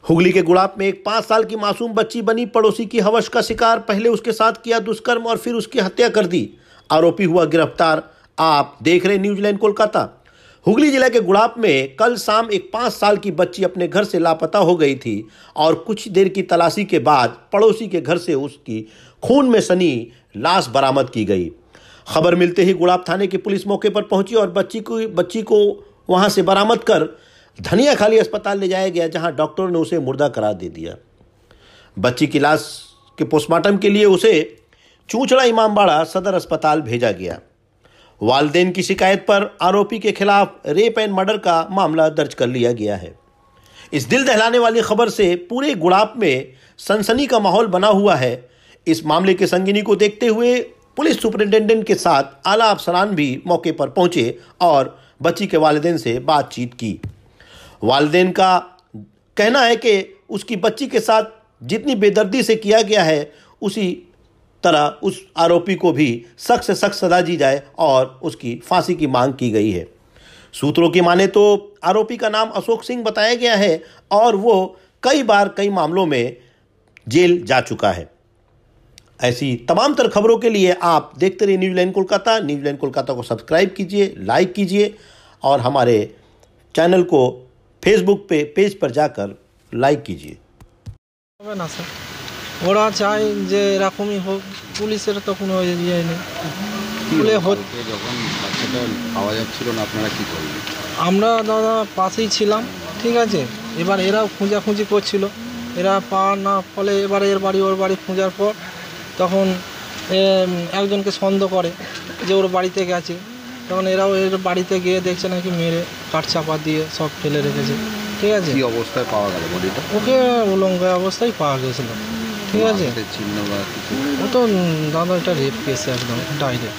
हुगली के गुड़ाप में एक 5 साल की मासूम बच्ची बनी पड़ोसी की हवस का शिकार। पहले उसके साथ किया दुष्कर्म और फिर उसकी हत्या कर दी। आरोपी हुआ गिरफ्तार। आप देख रहे न्यूजीलैंड कोलकाता। हुगली जिले के गुड़ाप में कल शाम एक 5 साल की बच्ची अपने घर से लापता हो गई थी और कुछ देर की तलाशी के बाद पड़ोसी के घर से उसकी खून में सनी लाश बरामद की गई। खबर मिलते ही गुड़ाप थाने की पुलिस मौके पर पहुंची और बच्ची को वहां से बरामद कर धनियाखाली अस्पताल ले जाया गया, जहां डॉक्टरों ने उसे मुर्दा करार दे दिया। बच्ची की लाश के पोस्टमार्टम के लिए उसे चूंचड़ा इमामबाड़ा सदर अस्पताल भेजा गया। वालिदैन की शिकायत पर आरोपी के खिलाफ रेप एंड मर्डर का मामला दर्ज कर लिया गया है। इस दिल दहलाने वाली खबर से पूरे गुड़ाप में सनसनी का माहौल बना हुआ है। इस मामले के संगीनी को देखते हुए पुलिस सुपरिंटेंडेंट के साथ आला अफसरान भी मौके पर पहुंचे और बच्ची के वालिदैन से बातचीत की। वालिदैन का कहना है कि उसकी बच्ची के साथ जितनी बेदर्दी से किया गया है, उसी तरह उस आरोपी को भी सख्त से सख्त सजा दी जाए और उसकी फांसी की मांग की गई है। सूत्रों की माने तो आरोपी का नाम अशोक सिंह बताया गया है और वो कई बार कई मामलों में जेल जा चुका है। ऐसी तमाम तर खबरों के लिए आप देखते रहिए न्यूजीलैंड कोलकाता। न्यूजीलैंड कोलकाता को सब्सक्राइब कीजिए, लाइक कीजिए और हमारे चैनल को फेसबुक पे पेज पर जाकर लाइक कीजिए। না স্যার, ওরা চায় যে এরকমই হোক, পুলিশের তো কোনো ইয়ে নেই। যখন বাচ্চাটা পাওয়া যাচ্ছিল না, আপনারা কি করলেন? আমরা দাদা পাশেই ছিলাম, ঠিক আছে। এবার এরাও খোঁজাখুঁজি করছিল, এরা পাওয়ার না ফলে এবার এর বাড়ি ওর বাড়ি খোঁজার পর তখন একজনকে সন্দেহ করে যে ওর বাড়িতে গেছে। তখন এরাও এর বাড়িতে গিয়ে দেখছে নাকি মেরে কাঠ চাপা দিয়ে সব ফেলে রেখেছে, ঠিক আছে। কি অবস্থায় পাওয়া গেল বডিটা? ওকে উলঙ্গ অবস্থায় পাওয়া গেছিল, ঠিক আছে। চিহ্ন বা কিছু? ও তো দাদা এটা রেপ কেস একদম ডাইরেক্ট,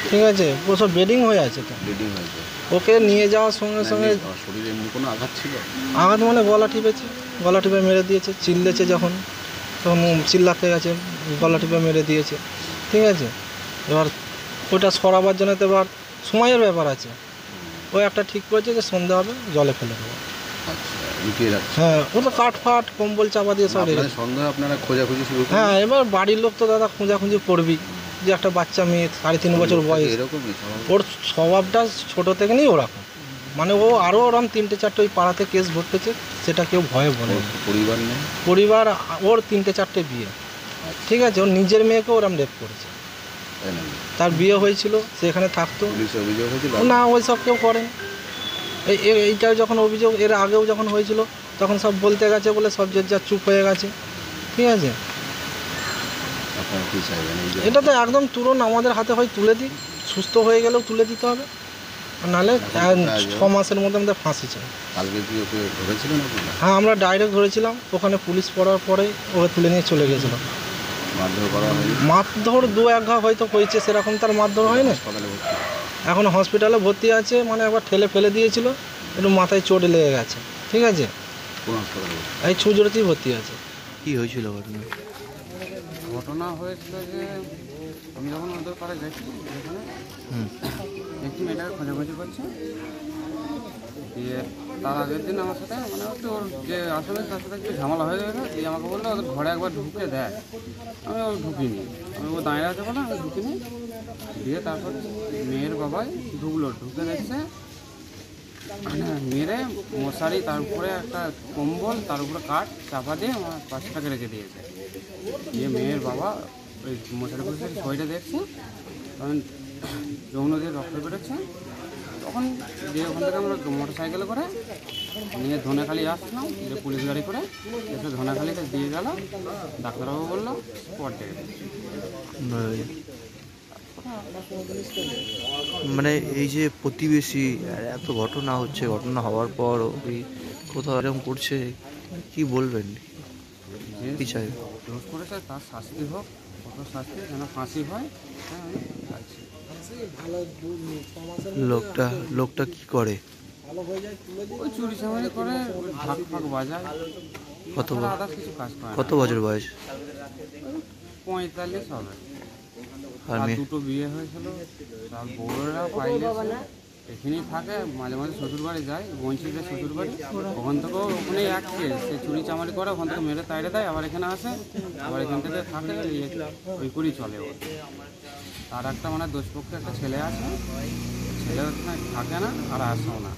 ঠিক আছে। ও সব বেডিং হয়ে আছে তো, ব্লিডিং হয়েছে। ওকে নিয়ে যাওয়ার সঙ্গে সঙ্গে শরীরে এমনি কোনো আঘাত ছিল? আঘাত মানে গলা টিপেছে, গলা টিপে মেরে দিয়েছে। চিল্লেছে যখন, তখন চিল্লাতে গেছে, গলা টিপে মেরে দিয়েছে, ঠিক আছে। এবার ওটা সরাবার জন্য তো এবার সময়ের ব্যাপার আছে। ও একটা ঠিক করেছে যে সন্ধ্যা হবে জলে ফেলে দেবো। হ্যাঁ, ও তো কাঠ ফাট কম্বল চাপা দিয়ে সব সন্ধ্যা আপনারা খোঁজাখুঁজি শুরু? হ্যাঁ, এবার বাড়ির লোক তো দাদা খোঁজাখুঁজি করবি যে একটা বাচ্চা মেয়ে 3.5 বছর বয়স। এরকমই ওর স্বভাবটা ছোটো থেকে নিয়ে ওরকম, মানে ও আরও ওরকম 3-4টে ওই পাড়াতে কেস ঘটেছে, সেটা কেউ ভয়ে বলে। পরিবার নেই? পরিবার ওর 3-4টে বিয়ে, ঠিক আছে। ওর নিজের মেয়েকে ওরম রেপ করেছে। তার বিয়ে হয়েছিল, সেখানে থাকতো। না, ওই সব কেউ করেন। এইটাও যখন অভিযোগ এর আগেও যখন হয়েছিল তখন সব বলতে গেছে বলে সব যা চুপ হয়ে গেছে, ঠিক আছে। এটা তো একদম তুরন্ত আমাদের হাতে হয় তুলে দিই, সুস্থ হয়ে গেলেও তুলে দিতে হবে, নাহলে 6 মাসের মধ্যে আমাদের ফাঁসি চাই। হ্যাঁ, আমরা ডাইরেক্ট ধরেছিলাম, ওখানে পুলিশ পড়ার পরে ওকে তুলে নিয়ে চলে গেছিলাম। মারধর 2-1 ঘা হয়তো হয়েছে, সেরকম তার মারধর হয় না। এখন হসপিটালে ভর্তি আছে, মানে একবার ঠেলে ফেলে দিয়েছিল, একটু মাথায় চোট লেগে গেছে, ঠিক আছে। এই ছুজোড়তেই ভর্তি আছে। কি হয়েছিল ঘটনা? ঘটনা হয়েছিল যে আমি যখন ওদের পাড়ে গেছি, সেখানে একটি মেয়েটাকে খোঁজাখুঁজি করছে। দিয়ে তার আগের দিন আমার সাথে মানে একটু ওর যে আসলে তার সাথে একটু ঝামেলা হয়ে গেলো। দিয়ে আমাকে বললো ওদের ঘরে একবার ঢুকে দেয়। আমি ও ঢুকিনি, আমি ও দাঁড়িয়ে আছে বলে আমি ঢুকিনি। দিয়ে তারপর মেয়ের বাবাই ঢুকলো, ঢুকে দেখছে মানে মেরে মশারি, তার উপরে একটা কম্বল, তার উপরে কাঠ চাপা দিয়ে আমার বাচ্চাটাকে রেখে দিয়েছে। দিয়ে মেয়ের বাবা ওই মশারি করে শরীরে দেখছে, তখন যৌন দিয়ে রক্ত বেরোচ্ছে। তখন দিয়ে ওখান থেকে আমরা মোটর সাইকেলে করে নিয়ে ধনেখালি আসলাম, যে পুলিশ গাড়ি করে এসে ধনেখালিতে দিয়ে গেল। ডাক্তারবাবু বললো স্পট ডেট। মানে এই যে প্রতিবেশী এত ঘটনা হচ্ছে, ঘটনা হওয়ার পর ওই কোথাও এরকম করছে, কি বলবেন? কি চাই? দোষ করেছে তার শাস্তি হোক, কত শাস্তি যেন ফাঁসি হয়। লোকটা কি করে? ওই চুরি চামারি করে, ঢাক ফাঁক বাজায়। কত বছর বয়স? 45 হবে। আর দুটো বিয়ে হয়েছিল, তার বউরা পাইলে এখানেই থাকে, মাঝে মাঝে শ্বশুরবাড়ি যায়, বঞ্চিতের শ্বশুরবাড়ি। ওখান থেকেও ওখানেই এক কেস, সে চুরি চামারি করে, ওখান থেকে মেরে তাইড়ে দেয়, আবার এখানে আসে, আবার এখান থেকে থাকে, ওই করেই চলে ওর। তার একটা মানে দোষপক্ষে একটা ছেলে আছে, ছেলে ওখানে থাকে না আর আসেও না।